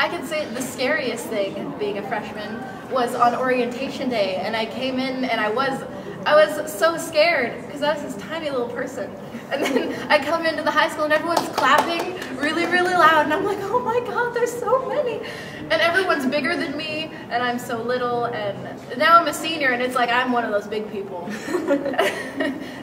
I can say the scariest thing being a freshman was on orientation day, and I came in and I was so scared because I was this tiny little person. And then I come into the high school and everyone's clapping really, really loud, and I'm like, oh my god, there's so many. And everyone's bigger than me, and I'm so little, and now I'm a senior, and it's like I'm one of those big people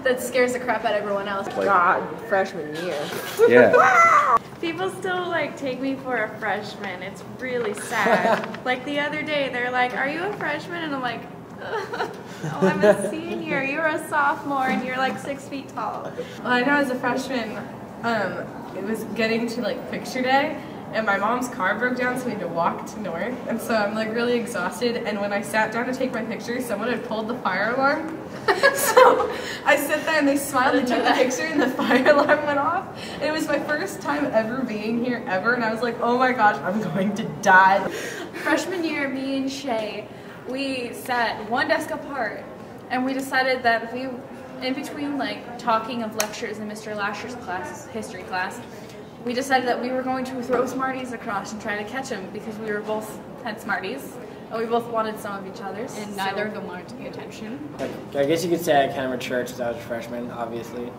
that scares the crap out of everyone else. God, freshman year. Yeah. People still like take me for a freshman. It's really sad. Like the other day, they're like, "Are you a freshman?" And I'm like, "Oh, I'm a senior. You're a sophomore, and you're like 6 feet tall." Well, I know as a freshman, it was getting to like picture day, and my mom's car broke down, so we had to walk to North, and so I'm like really exhausted. And when I sat down to take my picture, someone had pulled the fire alarm. So I sit there and they smiled and took the picture, and the fire alarm went off. And it was my first time ever being here ever, and I was like, oh my gosh, I'm going to die. Freshman year, me and Shay, we sat one desk apart, and we decided that we, in between like talking of lectures in Mr. Lasher's class, history class, we decided that we were going to throw Smarties across and try to catch them because we were both had Smarties. And we both wanted some of each other's. And neither of them wanted to pay attention. Like, I guess you could say I kind of matured since I was a freshman, obviously.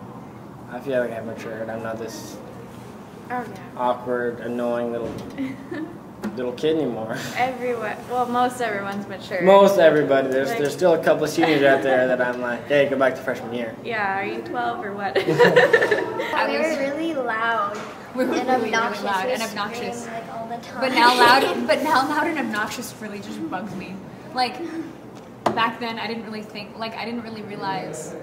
I feel like I've matured. I'm not this awkward, annoying little kid anymore. Everyone, well, most everyone's mature. Most everybody. There's still a couple of seniors out there that I'm like, hey, go back to freshman year. Yeah, are you 12 or what? We were really loud. We were and really obnoxious. loud and We obnoxious. screamed, like, all the time. But now loud and obnoxious really just bugs me. Like, back then I didn't really realize,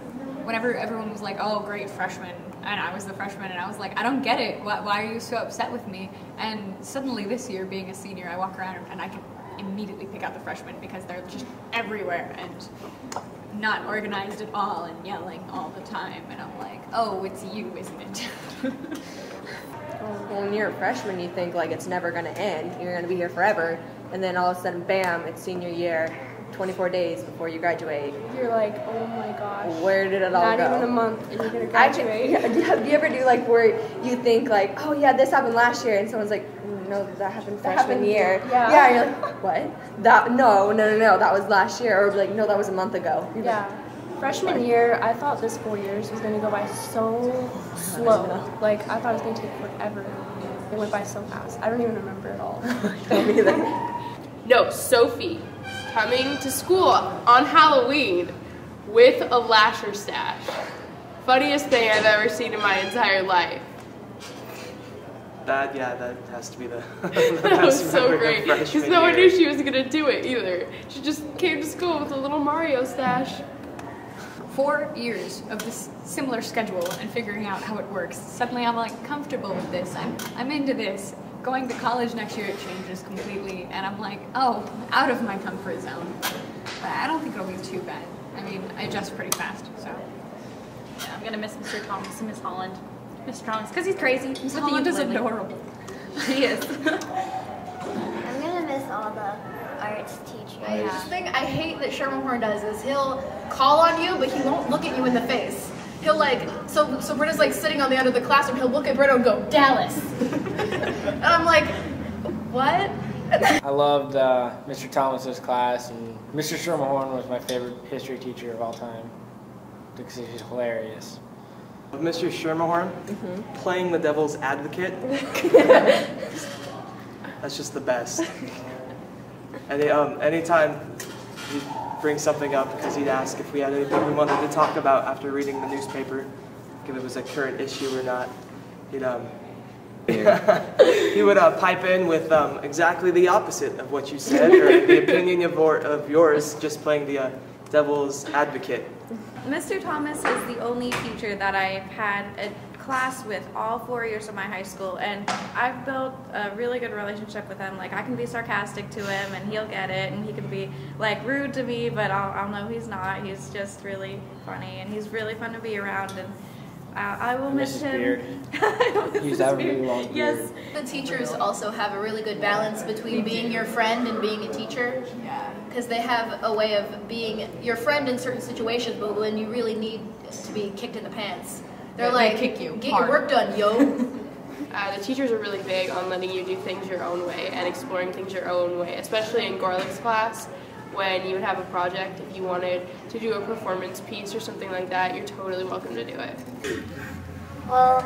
whenever everyone was like, oh great, freshman, and I was the freshman, and I was like, I don't get it, why are you so upset with me? And suddenly this year, being a senior, I walk around and I can immediately pick out the freshmen because they're just everywhere and not organized at all and yelling all the time, and I'm like, oh, it's you, isn't it? Well, when you're a freshman, you think like it's never going to end. You're going to be here forever. And then all of a sudden, bam, it's senior year, 24 days before you graduate. You're like, oh my gosh. Where did it all go? Not even a month and you're going to graduate. Do you ever do like where you think like, oh yeah, this happened last year, and someone's like, no, that happened freshman year. Yeah. Yeah, you're like, what? No, that was last year. Or like, no, that was a month ago. You're Yeah. Freshman year, I thought this 4 years was going to go by so slow. Like, I thought it was going to take forever. It went by so fast. I don't even remember it all. Don't be like, No, Sophie coming to school on Halloween with a lasher stash. Funniest thing I've ever seen in my entire life. That has to be the That was so great, because no one knew she was going to do it either. She just came to school with a little Mario stash. 4 years of this similar schedule and figuring out how it works. Suddenly I'm like comfortable with this. I'm into this. Going to college next year, it changes completely, and I'm like, oh, out of my comfort zone. But I don't think it'll be too bad. I mean, I adjust pretty fast, so. Yeah, I'm gonna miss Mr. Thomas and Miss Holland. Mr. Thomas, because he's crazy. Miss Holland is adorable. He is. I'm gonna miss all the arts teachers. The thing I hate that Sherman Horn does is he'll call on you, but he won't look at you in the face. He'll like, so Britta's like sitting on the end of the classroom, he'll look at Britta and go, Dallas. And I'm like, what? I loved Mr. Thomas's class, and Mr. Sherman Horn was my favorite history teacher of all time because he's hilarious. Mr. Schermerhorn, playing the devil's advocate. That's just the best. And anytime he'd bring something up, because he'd ask if we had anything we wanted to talk about after reading the newspaper, if it was a current issue or not, he would pipe in with exactly the opposite of what you said, or the opinion of yours, just playing the devil's advocate. Mr. Thomas is the only teacher that I've had a class with all 4 years of my high school, and I've built a really good relationship with him. Like, I can be sarcastic to him and he'll get it, and he can be like rude to me, but I'll know he's not. He's just really funny, and he's really fun to be around, and I will miss him. Beard. He's that really long beard. Yes. The teachers also have a really good balance between being your friend and being a teacher. Yeah. Because they have a way of being your friend in certain situations, but when you really need to be kicked in the pants, they're like, kick you get hard. your work done, yo. The teachers are really big on letting you do things your own way and exploring things your own way, especially in Garlic's class. When you would have a project, if you wanted to do a performance piece or something like that, you're totally welcome to do it. Well,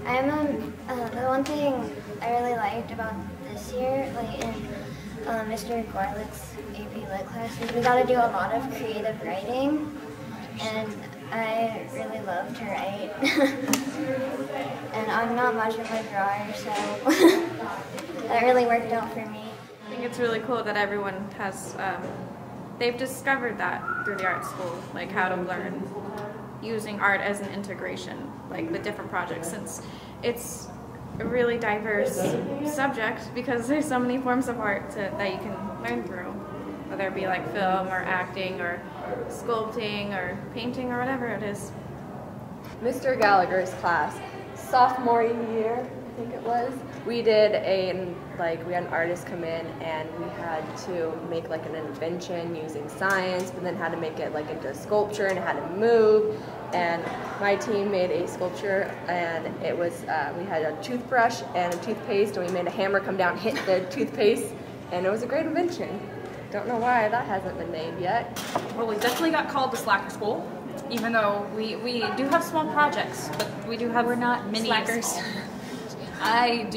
the one thing I really liked about this year, like in Mr. Garlick's AP Lit class, is we got to do a lot of creative writing, and I really loved to write. And I'm not much of a drawer, so that really worked out for me. I think it's really cool that everyone has, they've discovered that through the art school, like how to learn using art as an integration, like the different projects, since it's a really diverse subject because there's so many forms of art that you can learn through, whether it be like film or acting or sculpting or painting or whatever it is. Mr. Gallagher's class, sophomore year, I think it was, we did we had an artist come in and we had to make like an invention using science, but then had to make it like into a sculpture and it had to move. And my team made a sculpture, and it was, we had a toothbrush and a toothpaste, and we made a hammer come down, hit the toothpaste, and it was a great invention. Don't know why that hasn't been made yet. Well, we definitely got called to slacker school, even though we do have small projects, but we do have, we're not mini slackers. I'm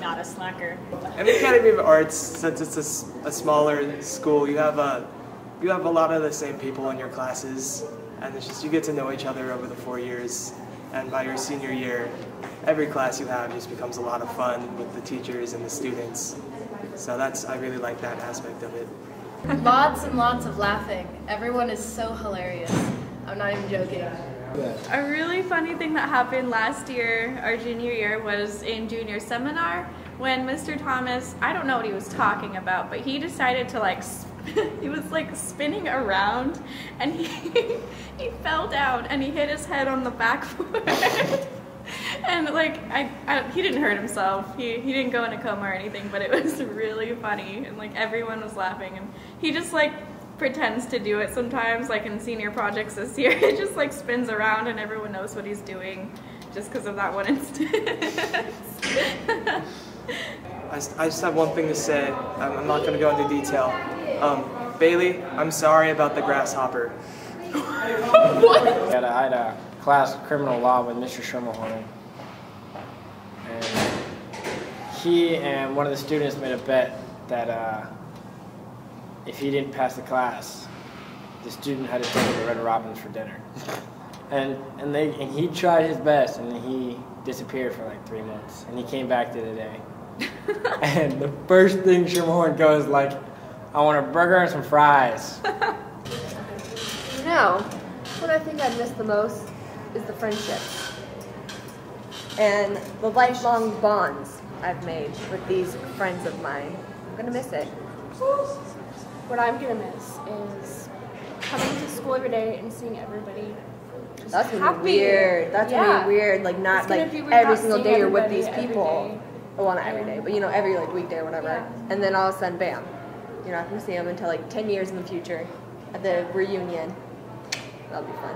not a slacker. In the Academy of Arts, since it's a smaller school, you have a lot of the same people in your classes, and it's just you get to know each other over the 4 years. And by your senior year, every class you have just becomes a lot of fun with the teachers and the students. So I really like that aspect of it. Lots and lots of laughing. Everyone is so hilarious. I'm not even joking. A really funny thing that happened last year, our junior year, was in junior seminar when Mr. Thomas, I don't know what he was talking about, but he decided to he was like spinning around and he fell down and he hit his head on the backboard. And he didn't hurt himself. He didn't go in a coma or anything, but it was really funny and everyone was laughing, and he just pretends to do it sometimes, in senior projects this year. It just spins around and everyone knows what he's doing just because of that one instance. I just have one thing to say. I'm not going to go into detail. Bailey, I'm sorry about the grasshopper. I had a class of criminal law with Mr. Schermerhorn, and he and one of the students made a bet that if he didn't pass the class, the student had to take him to Red Robin's for dinner. And he tried his best, and he disappeared for 3 months, and he came back the other day. And the first thing Schermerhorn goes I want a burger and some fries. What I think I miss the most is the friendships and the lifelong bonds I've made with these friends of mine. I'm gonna miss it. What I'm gonna miss is coming to school every day and seeing everybody. That's gonna be weird. That's gonna be weird. Not every single day you're with these people. Well, not every day, but every weekday or whatever. Yeah. And then all of a sudden, bam, you're not gonna see them until 10 years in the future at the reunion. That'll be fun.